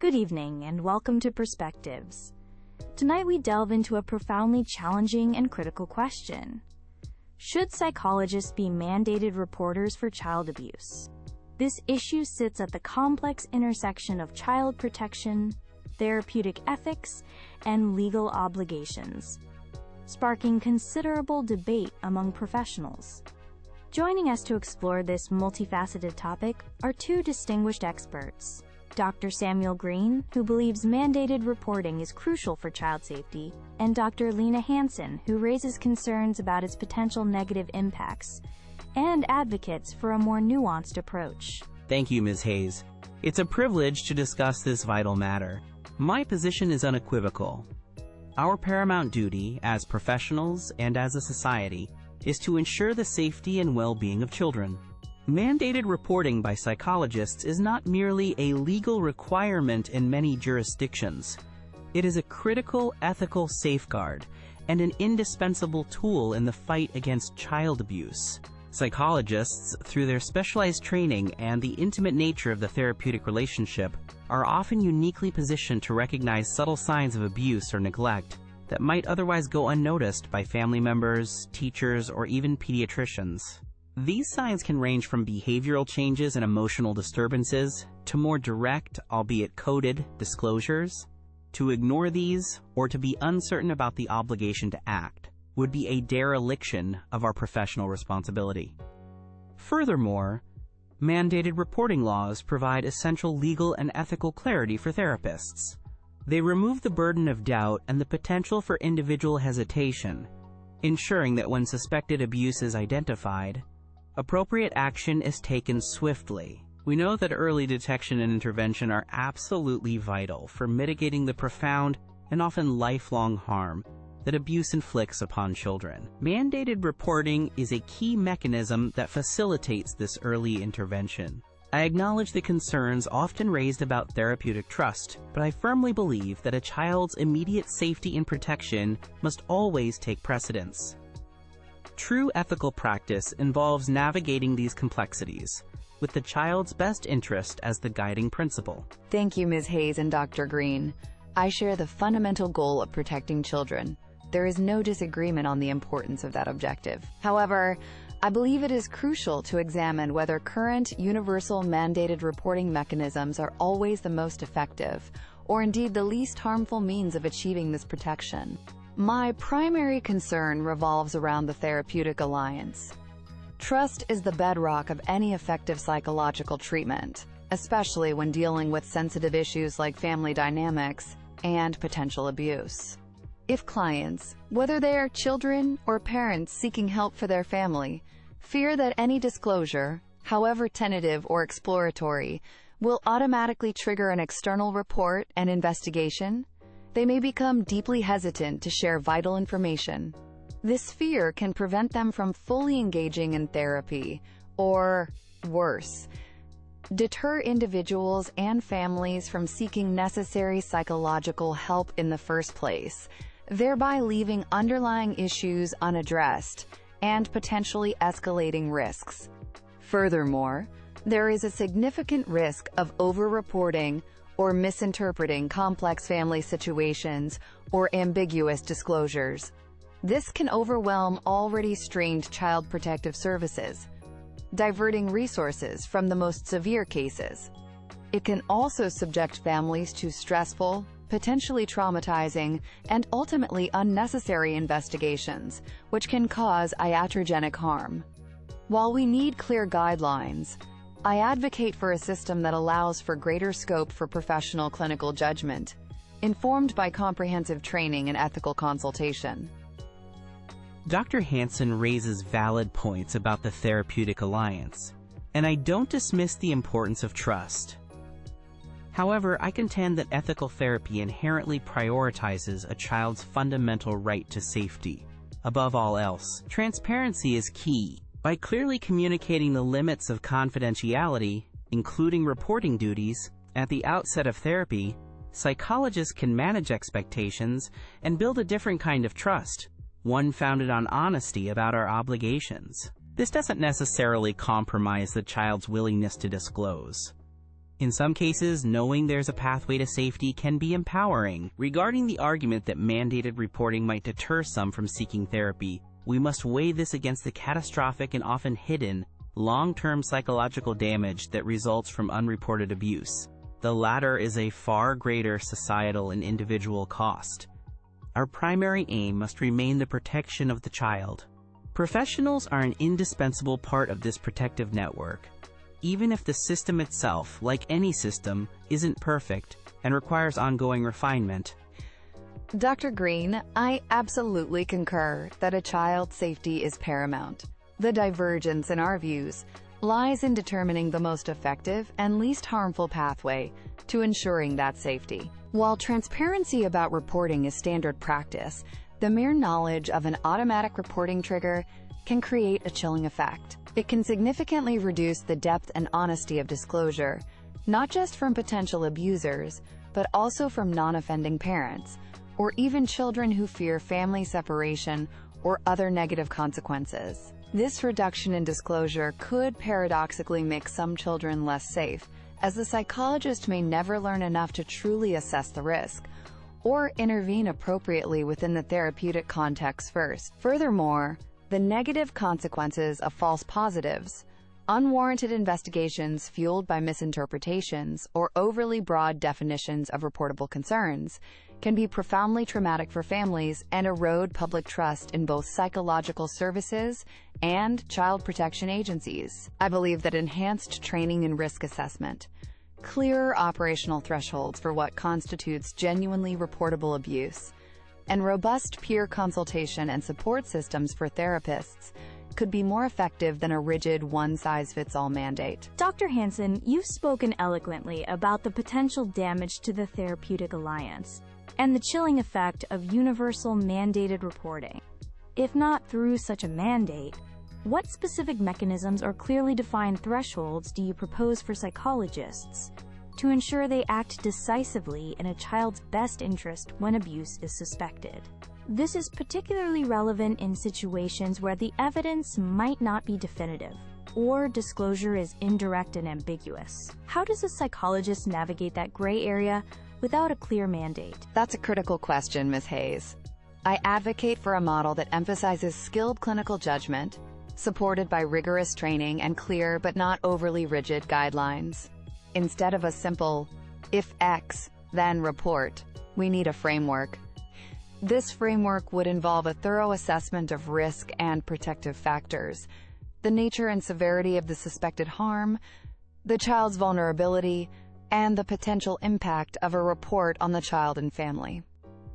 Good evening, and welcome to Perspectives. Tonight we delve into a profoundly challenging and critical question. Should psychologists be mandated reporters for child abuse? This issue sits at the complex intersection of child protection, therapeutic ethics, and legal obligations, sparking considerable debate among professionals. Joining us to explore this multifaceted topic are two distinguished experts. Dr. Samuel Green, who believes mandated reporting is crucial for child safety, and Dr. Lena Hansen, who raises concerns about its potential negative impacts, and advocates for a more nuanced approach. Thank you, Ms. Hayes. It's a privilege to discuss this vital matter. My position is unequivocal. Our paramount duty, as professionals and as a society, is to ensure the safety and well-being of children. Mandated reporting by psychologists is not merely a legal requirement in many jurisdictions. It is a critical ethical safeguard and an indispensable tool in the fight against child abuse. Psychologists, through their specialized training and the intimate nature of the therapeutic relationship, are often uniquely positioned to recognize subtle signs of abuse or neglect that might otherwise go unnoticed by family members, teachers, or even pediatricians. These signs can range from behavioral changes and emotional disturbances to more direct, albeit coded, disclosures. To ignore these, or to be uncertain about the obligation to act, would be a dereliction of our professional responsibility. Furthermore, mandated reporting laws provide essential legal and ethical clarity for therapists. They remove the burden of doubt and the potential for individual hesitation, ensuring that when suspected abuse is identified, appropriate action is taken swiftly. We know that early detection and intervention are absolutely vital for mitigating the profound and often lifelong harm that abuse inflicts upon children. Mandated reporting is a key mechanism that facilitates this early intervention. I acknowledge the concerns often raised about therapeutic trust, but I firmly believe that a child's immediate safety and protection must always take precedence. True ethical practice involves navigating these complexities, with the child's best interest as the guiding principle. Thank you, Ms. Hayes and Dr. Green. I share the fundamental goal of protecting children. There is no disagreement on the importance of that objective. However, I believe it is crucial to examine whether current universal mandated reporting mechanisms are always the most effective, or indeed the least harmful means of achieving this protection. My primary concern revolves around the therapeutic alliance. Trust is the bedrock of any effective psychological treatment, especially when dealing with sensitive issues like family dynamics and potential abuse. If clients, whether they are children or parents seeking help for their family, fear that any disclosure, however tentative or exploratory, will automatically trigger an external report and investigation, they may become deeply hesitant to share vital information. This fear can prevent them from fully engaging in therapy, or, worse, deter individuals and families from seeking necessary psychological help in the first place, thereby leaving underlying issues unaddressed and potentially escalating risks. Furthermore, there is a significant risk of over-reporting or misinterpreting complex family situations or ambiguous disclosures. This can overwhelm already strained child protective services, diverting resources from the most severe cases. It can also subject families to stressful, potentially traumatizing, and ultimately unnecessary investigations, which can cause iatrogenic harm. While we need clear guidelines, I advocate for a system that allows for greater scope for professional clinical judgment, informed by comprehensive training and ethical consultation. Dr. Hansen raises valid points about the therapeutic alliance, and I don't dismiss the importance of trust. However, I contend that ethical therapy inherently prioritizes a child's fundamental right to safety. Above all else, transparency is key. By clearly communicating the limits of confidentiality, including reporting duties, at the outset of therapy, psychologists can manage expectations and build a different kind of trust, one founded on honesty about our obligations. This doesn't necessarily compromise the child's willingness to disclose. In some cases, knowing there's a pathway to safety can be empowering. Regarding the argument that mandated reporting might deter some from seeking therapy, we must weigh this against the catastrophic and often hidden, long-term psychological damage that results from unreported abuse. The latter is a far greater societal and individual cost. Our primary aim must remain the protection of the child. Professionals are an indispensable part of this protective network. Even if the system itself, like any system, isn't perfect and requires ongoing refinement. Dr. Green, I absolutely concur that a child's safety is paramount. The divergence in our views lies in determining the most effective and least harmful pathway to ensuring that safety. While transparency about reporting is standard practice, the mere knowledge of an automatic reporting trigger can create a chilling effect. It can significantly reduce the depth and honesty of disclosure, not just from potential abusers, but also from non-offending parents, or even children who fear family separation or other negative consequences. This reduction in disclosure could paradoxically make some children less safe, as the psychologist may never learn enough to truly assess the risk, or intervene appropriately within the therapeutic context first. Furthermore, the negative consequences of false positives, unwarranted investigations fueled by misinterpretations, or overly broad definitions of reportable concerns, can be profoundly traumatic for families and erode public trust in both psychological services and child protection agencies. I believe that enhanced training in risk assessment, clearer operational thresholds for what constitutes genuinely reportable abuse, and robust peer consultation and support systems for therapists could be more effective than a rigid one-size-fits-all mandate. Dr. Hansen, you've spoken eloquently about the potential damage to the therapeutic alliance and the chilling effect of universal mandated reporting. If not through such a mandate, what specific mechanisms or clearly defined thresholds do you propose for psychologists to ensure they act decisively in a child's best interest when abuse is suspected? This is particularly relevant in situations where the evidence might not be definitive, or disclosure is indirect and ambiguous. How does a psychologist navigate that gray area without a clear mandate? That's a critical question, Ms. Hayes. I advocate for a model that emphasizes skilled clinical judgment, supported by rigorous training and clear but not overly rigid guidelines. Instead of a simple, if X, then report, we need a framework. This framework would involve a thorough assessment of risk and protective factors, the nature and severity of the suspected harm, the child's vulnerability, and the potential impact of a report on the child and family.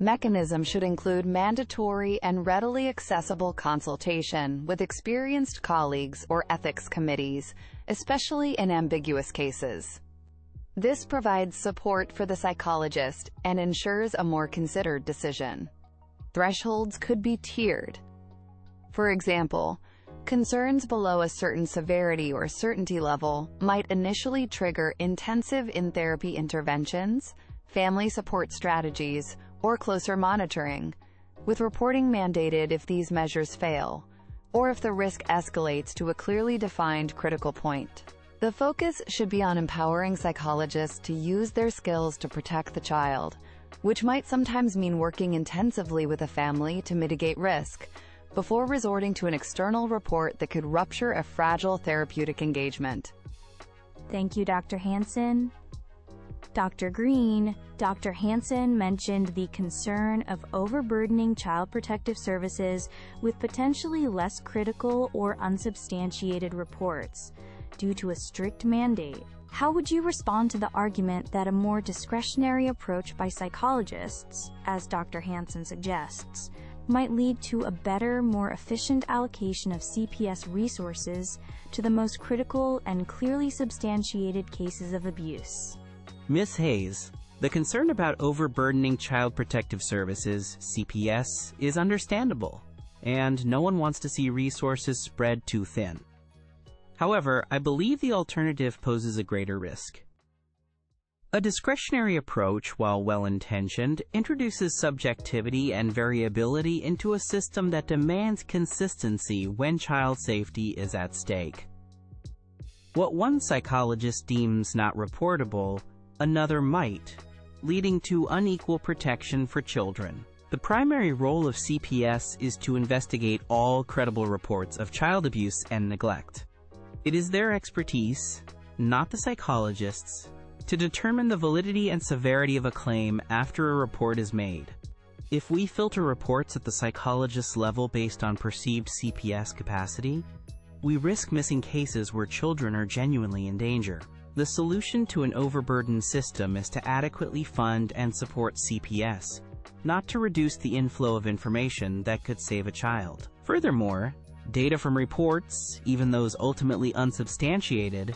Mechanism should include mandatory and readily accessible consultation with experienced colleagues or ethics committees, especially in ambiguous cases. This provides support for the psychologist and ensures a more considered decision. Thresholds could be tiered. For example, concerns below a certain severity or certainty level might initially trigger intensive in-therapy interventions, family support strategies, or closer monitoring, with reporting mandated if these measures fail, or if the risk escalates to a clearly defined critical point. The focus should be on empowering psychologists to use their skills to protect the child, which might sometimes mean working intensively with a family to mitigate risk, before resorting to an external report that could rupture a fragile therapeutic engagement. Thank you, Dr. Hansen. Dr. Green, Dr. Hansen mentioned the concern of overburdening child protective services with potentially less critical or unsubstantiated reports due to a strict mandate. How would you respond to the argument that a more discretionary approach by psychologists, as Dr. Hansen suggests, might lead to a better, more efficient allocation of CPS resources to the most critical and clearly substantiated cases of abuse? Ms. Hayes, the concern about overburdening Child Protective Services, CPS, is understandable, and no one wants to see resources spread too thin. However, I believe the alternative poses a greater risk. A discretionary approach, while well-intentioned, introduces subjectivity and variability into a system that demands consistency when child safety is at stake. What one psychologist deems not reportable, another might, leading to unequal protection for children. The primary role of CPS is to investigate all credible reports of child abuse and neglect. It is their expertise, not the psychologist's, to determine the validity and severity of a claim after a report is made. If we filter reports at the psychologist's level based on perceived CPS capacity, we risk missing cases where children are genuinely in danger. The solution to an overburdened system is to adequately fund and support CPS, not to reduce the inflow of information that could save a child. Furthermore, data from reports, even those ultimately unsubstantiated,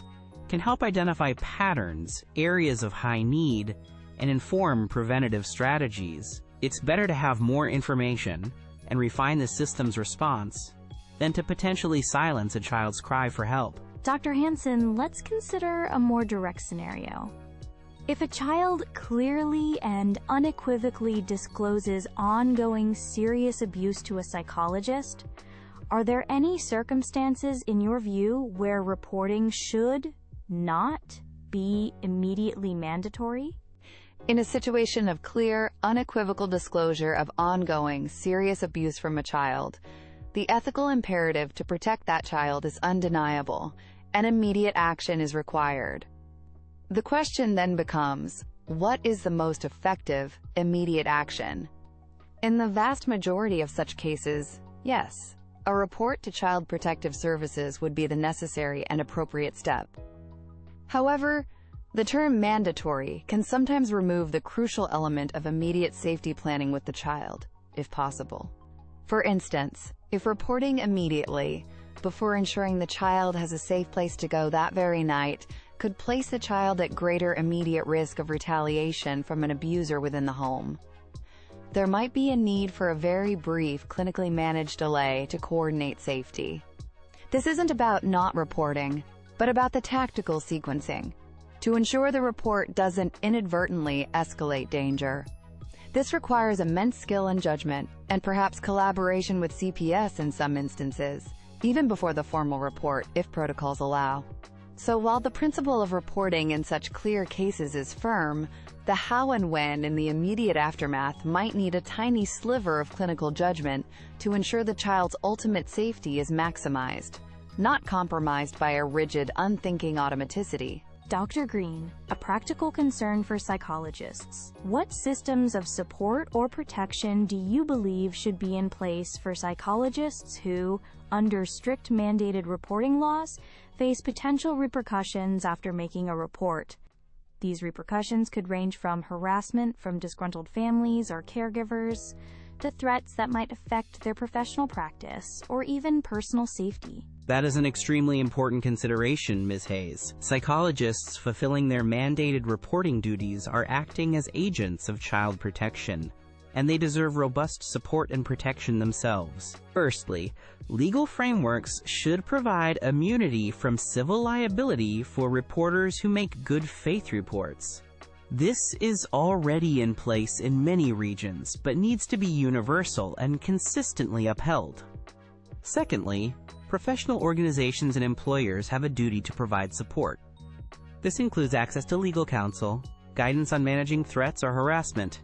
can help identify patterns, areas of high need, and inform preventative strategies. It's better to have more information and refine the system's response than to potentially silence a child's cry for help. Dr. Hansen, let's consider a more direct scenario. If a child clearly and unequivocally discloses ongoing serious abuse to a psychologist, are there any circumstances in your view where reporting should not be immediately mandatory? In a situation of clear, unequivocal disclosure of ongoing, serious abuse from a child, the ethical imperative to protect that child is undeniable, and immediate action is required. The question then becomes, what is the most effective, immediate action? In the vast majority of such cases, yes, a report to Child Protective Services would be the necessary and appropriate step. However, the term mandatory can sometimes remove the crucial element of immediate safety planning with the child, if possible. For instance, if reporting immediately, before ensuring the child has a safe place to go that very night, could place the child at greater immediate risk of retaliation from an abuser within the home, there might be a need for a very brief, clinically managed delay to coordinate safety. This isn't about not reporting, but about the tactical sequencing, to ensure the report doesn't inadvertently escalate danger. This requires immense skill and judgment, and perhaps collaboration with CPS in some instances, even before the formal report, if protocols allow. So while the principle of reporting in such clear cases is firm, the how and when in the immediate aftermath might need a tiny sliver of clinical judgment to ensure the child's ultimate safety is maximized, not compromised by a rigid, unthinking automaticity. Dr. Green, a practical concern for psychologists. What systems of support or protection do you believe should be in place for psychologists who, under strict mandated reporting laws, face potential repercussions after making a report? These repercussions could range from harassment from disgruntled families or caregivers to threats that might affect their professional practice or even personal safety. That is an extremely important consideration, Ms. Hayes. Psychologists fulfilling their mandated reporting duties are acting as agents of child protection, and they deserve robust support and protection themselves. Firstly, legal frameworks should provide immunity from civil liability for reporters who make good faith reports. This is already in place in many regions, but needs to be universal and consistently upheld. Secondly, professional organizations and employers have a duty to provide support. This includes access to legal counsel, guidance on managing threats or harassment,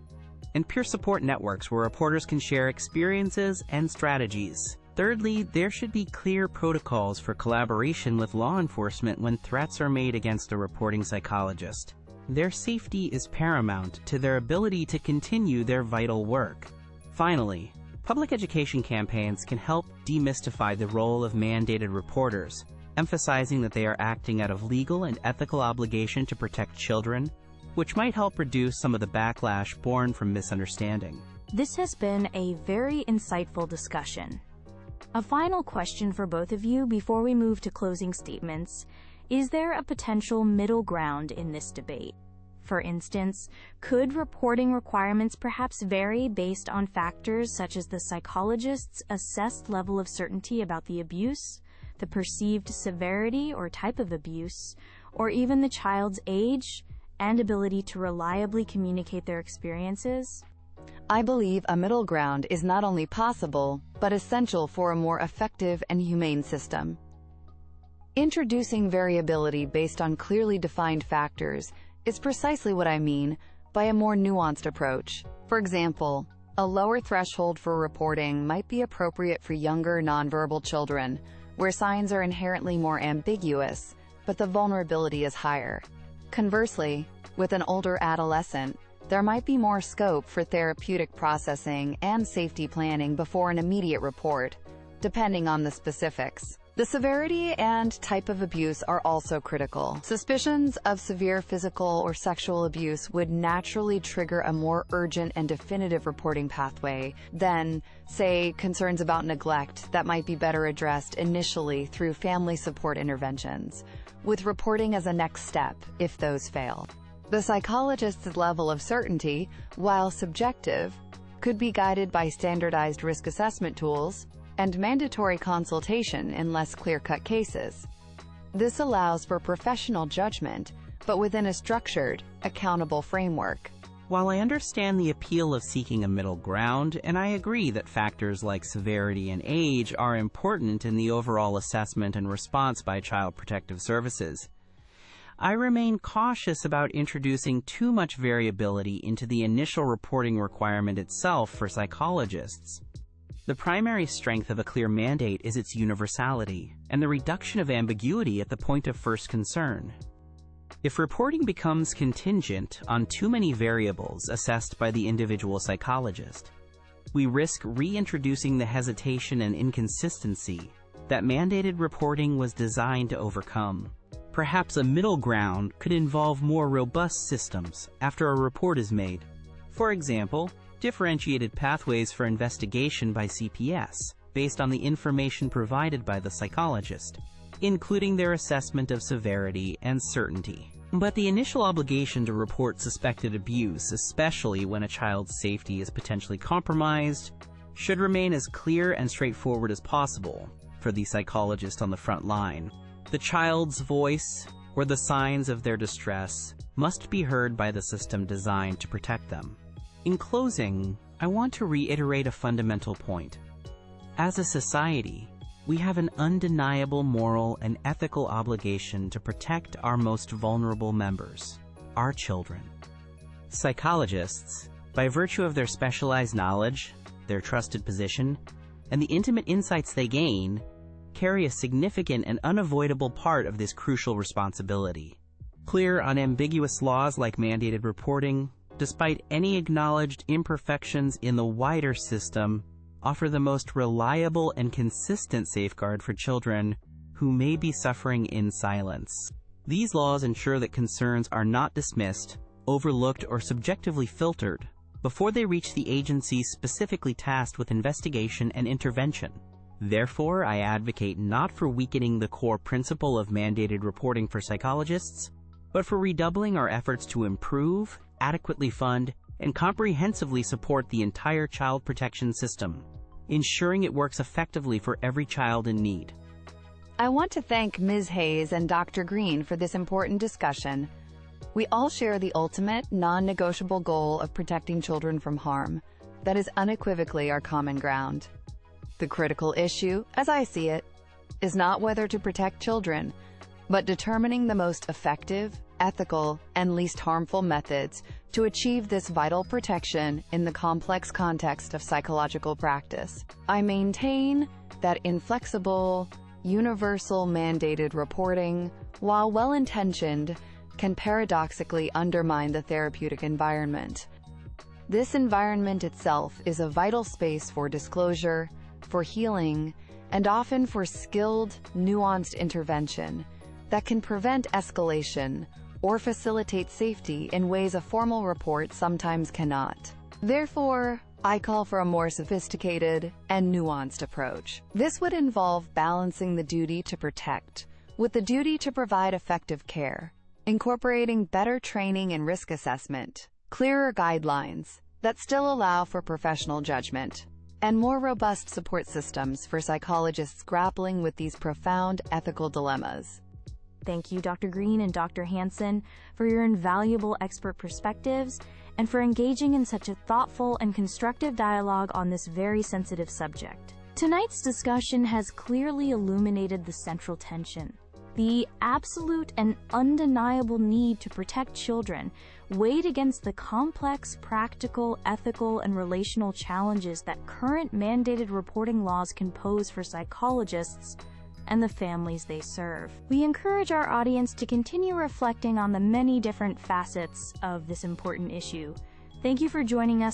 and peer support networks where reporters can share experiences and strategies. Thirdly, there should be clear protocols for collaboration with law enforcement when threats are made against a reporting psychologist. Their safety is paramount to their ability to continue their vital work. Finally, public education campaigns can help demystify the role of mandated reporters, emphasizing that they are acting out of legal and ethical obligation to protect children, which might help reduce some of the backlash born from misunderstanding. This has been a very insightful discussion. A final question for both of you before we move to closing statements. Is there a potential middle ground in this debate? For instance, could reporting requirements perhaps vary based on factors such as the psychologist's assessed level of certainty about the abuse, the perceived severity or type of abuse, or even the child's age and ability to reliably communicate their experiences? I believe a middle ground is not only possible, but essential for a more effective and humane system. Introducing variability based on clearly defined factors is precisely what I mean by a more nuanced approach. For example, a lower threshold for reporting might be appropriate for younger nonverbal children, where signs are inherently more ambiguous, but the vulnerability is higher. Conversely, with an older adolescent, there might be more scope for therapeutic processing and safety planning before an immediate report, depending on the specifics. The severity and type of abuse are also critical. Suspicions of severe physical or sexual abuse would naturally trigger a more urgent and definitive reporting pathway than, say, concerns about neglect that might be better addressed initially through family support interventions, with reporting as a next step if those fail. The psychologist's level of certainty, while subjective, could be guided by standardized risk assessment tools and mandatory consultation in less clear-cut cases. This allows for professional judgment, but within a structured, accountable framework. While I understand the appeal of seeking a middle ground, and I agree that factors like severity and age are important in the overall assessment and response by Child Protective Services, I remain cautious about introducing too much variability into the initial reporting requirement itself for psychologists. The primary strength of a clear mandate is its universality, and the reduction of ambiguity at the point of first concern. If reporting becomes contingent on too many variables assessed by the individual psychologist, we risk reintroducing the hesitation and inconsistency that mandated reporting was designed to overcome. Perhaps a middle ground could involve more robust systems after a report is made. For example, differentiated pathways for investigation by CPS based on the information provided by the psychologist, including their assessment of severity and certainty. But the initial obligation to report suspected abuse, especially when a child's safety is potentially compromised, should remain as clear and straightforward as possible for the psychologist on the front line. The child's voice, or the signs of their distress, must be heard by the system designed to protect them. In closing, I want to reiterate a fundamental point. As a society, we have an undeniable moral and ethical obligation to protect our most vulnerable members, our children. Psychologists, by virtue of their specialized knowledge, their trusted position, and the intimate insights they gain, carry a significant and unavoidable part of this crucial responsibility. Clear, unambiguous laws like mandated reporting, despite any acknowledged imperfections in the wider system, offer the most reliable and consistent safeguard for children who may be suffering in silence. These laws ensure that concerns are not dismissed, overlooked, or subjectively filtered before they reach the agencies specifically tasked with investigation and intervention. Therefore, I advocate not for weakening the core principle of mandated reporting for psychologists, but for redoubling our efforts to improve, adequately fund, and comprehensively support the entire child protection system, ensuring it works effectively for every child in need. I want to thank Ms. Hayes and Dr. Green for this important discussion. We all share the ultimate, non-negotiable goal of protecting children from harm. That is unequivocally our common ground. The critical issue, as I see it, is not whether to protect children, but determining the most effective, ethical, and least harmful methods to achieve this vital protection in the complex context of psychological practice. I maintain that inflexible, universal mandated reporting, while well-intentioned, can paradoxically undermine the therapeutic environment. This environment itself is a vital space for disclosure, for healing, and often for skilled, nuanced intervention that can prevent escalation or facilitate safety in ways a formal report sometimes cannot. Therefore, I call for a more sophisticated and nuanced approach. This would involve balancing the duty to protect with the duty to provide effective care, incorporating better training and risk assessment, clearer guidelines that still allow for professional judgment, and more robust support systems for psychologists grappling with these profound ethical dilemmas. Thank you, Dr. Green and Dr. Hansen, for your invaluable expert perspectives and for engaging in such a thoughtful and constructive dialogue on this very sensitive subject. Tonight's discussion has clearly illuminated the central tension. The absolute and undeniable need to protect children weighed against the complex, practical, ethical, and relational challenges that current mandated reporting laws can pose for psychologists and the families they serve. We encourage our audience to continue reflecting on the many different facets of this important issue. Thank you for joining us